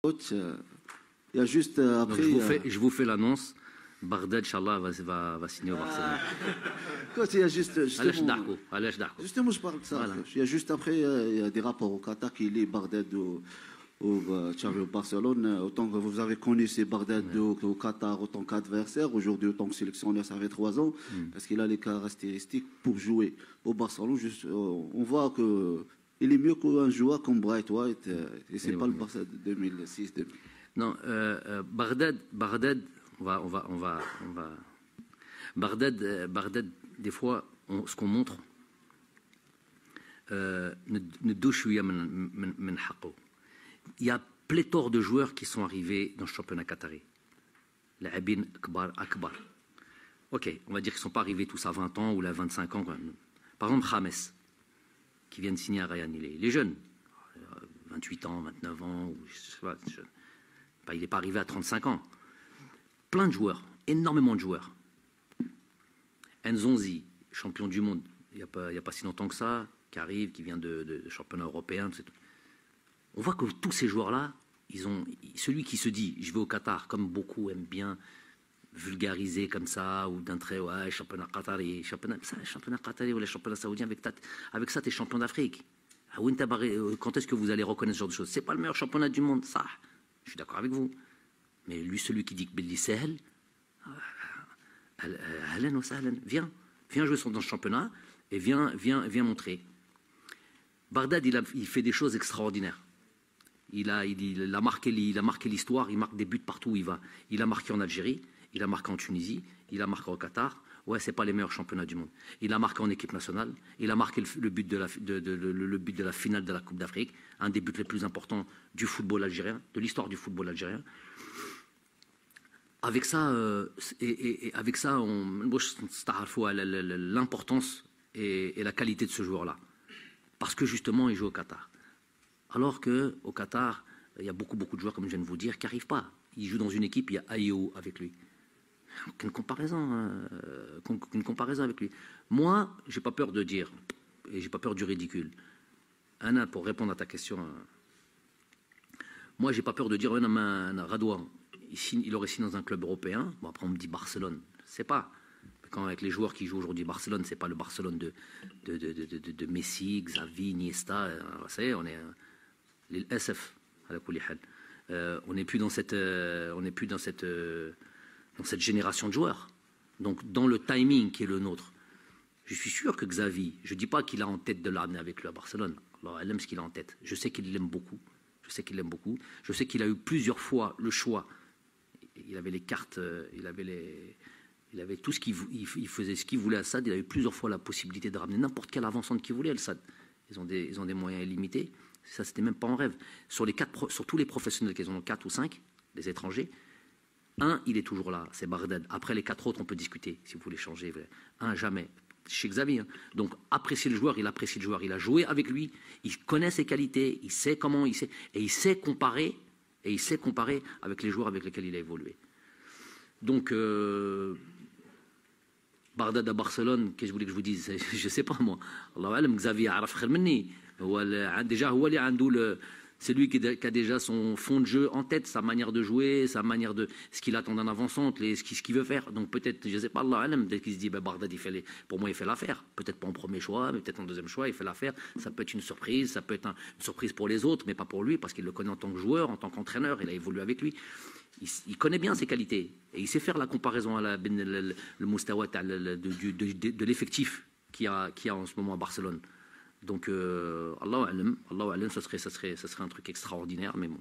Il y a juste après. Je vous fais l'annonce. Bagdad, Inch'Allah, va signer au Barcelone. Quand il y a juste. Justement, je parle de ça. Voilà. Il y a juste après, il y a des rapports au Qatar qui lient Bagdad au Barcelone. Autant que vous avez connu ces Bagdad au Qatar autant qu'adversaire, aujourd'hui autant que sélectionneur, ça fait 3 ans, parce qu'il a les caractéristiques pour jouer au Barcelone. On voit que il est mieux qu'un joueur comme Bright White, et c'est pas le Barça de 2006. Non, Bagdad, Bagdad, des fois, ce qu'on montre, il y a pléthore de joueurs qui sont arrivés dans le championnat qatari. Les Abin Akbar. Ok, on va dire qu'ils ne sont pas arrivés tous à 20 ans ou à 25 ans. Par exemple, James, qui vient de signer à Rayan, il est jeune, 28 ans, 29 ans, ou je sais pas, il n'est pas arrivé à 35 ans. Plein de joueurs, énormément de joueurs. Nzonzi, champion du monde, il n'y a pas si longtemps que ça, qui arrive, qui vient de championnat européen. On voit que tous ces joueurs-là, celui qui se dit, je vais au Qatar, comme beaucoup aiment bien vulgariser comme ça, ou d'un trait, ouais, championnat qatari, championnat qatari ou les championnats saoudiens, avec ça, tu es champion d'Afrique. Quand est-ce que vous allez reconnaître ce genre de choses? C'est pas le meilleur championnat du monde, ça. Je suis d'accord avec vous. Mais lui, celui qui dit que Belli Sahel, viens jouer dans ce championnat et viens montrer. Bagdad, il fait des choses extraordinaires. Il a marqué l'histoire, il marque des buts partout où il va. Il a marqué en Algérie, il a marqué en Tunisie, il a marqué au Qatar. Ouais, c'est pas les meilleurs championnats du monde. Il a marqué en équipe nationale, il a marqué le but de la finale de la Coupe d'Afrique, un des buts les plus importants du football algérien, de l'histoire du football algérien. Avec ça, l'importance et la qualité de ce joueur-là. Parce que justement, il joue au Qatar. Alors qu'au Qatar, il y a beaucoup de joueurs, comme je viens de vous dire, qui n'arrivent pas. Il joue dans une équipe, il y a Ayo avec lui. Aucune comparaison avec lui. Moi, je n'ai pas peur de dire, et je n'ai pas peur du ridicule. Anna, pour répondre à ta question, moi, je n'ai pas peur de dire, Radouan, il aurait signé dans un club européen. Bon, après, on me dit Barcelone. C'est pas. Quand avec les joueurs qui jouent aujourd'hui Barcelone, c'est pas le Barcelone de Messi, Xavi, Iniesta. Ça y est, on est les SF à la Koulihal. On n'est plus dans cette génération de joueurs. Donc, dans le timing qui est le nôtre, je suis sûr que Xavi, je ne dis pas qu'il a en tête de l'amener avec lui à Barcelone. Alors, elle aime ce qu'il a en tête. Je sais qu'il l'aime beaucoup. Je sais qu'il a eu plusieurs fois le choix. Il avait les cartes, il avait tout ce il faisait ce qu'il voulait à Sad. Il a eu plusieurs fois la possibilité de ramener n'importe quel avant-centre qu'il voulait, le Sad. Ils ont des moyens illimités. Ça, c'était même pas en rêve. Sur tous les professionnels qu'ils ont 4 ou 5, des étrangers, un, il est toujours là, c'est Bagdad. Après les 4 autres, on peut discuter si vous voulez changer. Un, jamais. Chez Xavi. Hein. Donc, apprécier le joueur, il apprécie le joueur. Il a joué avec lui, il connaît ses qualités, il sait comment et il sait comparer. Et il sait comparer avec les joueurs avec lesquels il a évolué. Donc, Bagdad à Barcelone, qu'est-ce que je voulais que je vous dise? Je ne sais pas moi. Allah alam, Xavi araf khir minni. Déjà, c'est lui qui a déjà son fond de jeu en tête, sa manière de jouer, sa manière de ce qu'il attend d'un avant-centre, ce qu'il veut faire. Donc peut-être, je ne sais pas, Allah alam, dès qu'il se dit, Bagdad, pour moi, il fait l'affaire. Peut-être pas en premier choix, mais peut-être en deuxième choix, il fait l'affaire. Ça peut être une surprise, ça peut être une surprise pour les autres, mais pas pour lui, parce qu'il le connaît en tant que joueur, en tant qu'entraîneur, il a évolué avec lui. Il connaît bien ses qualités et il sait faire la comparaison à le Moustawat de l'effectif qu'il y a en ce moment à Barcelone. Donc, Allah alam, ça serait un truc extraordinaire, mais bon.